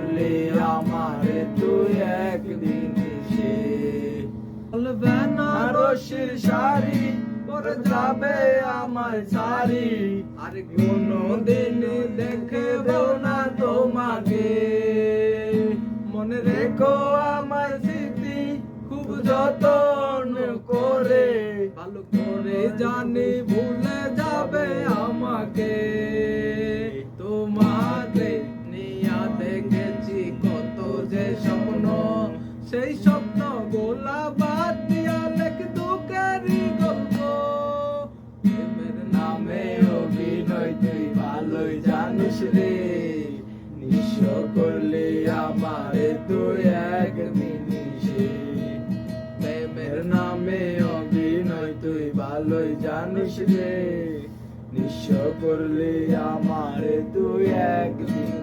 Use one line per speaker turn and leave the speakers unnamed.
করলি আমারে তুই একদিন সে বলবে না রশির শাড়ি পরে যাবে আমার শাড়ি আর কোনদিন দেখবেও না তোমাকে মনে রেখো আমার স্মৃতি খুব যত্ন করে ভালো করে জানি ভুলে যাবে আমাকে তোমাকে নিয়া দেখেছি কত যে স্বপ্ন সেই স্বপ্ন গোলা বাদ দিয়া লেখ দুঃখেরই গল্প প্রেমের নামে অভিনয় তুই ভালোই জানিস রে নিঃস্ব করলি আমারে তুই এক মিনিষে প্রেমের নামে অভিনয় তুই ভালোই জানিস রে নিঃস্ব করলি আমারে তুই একদিন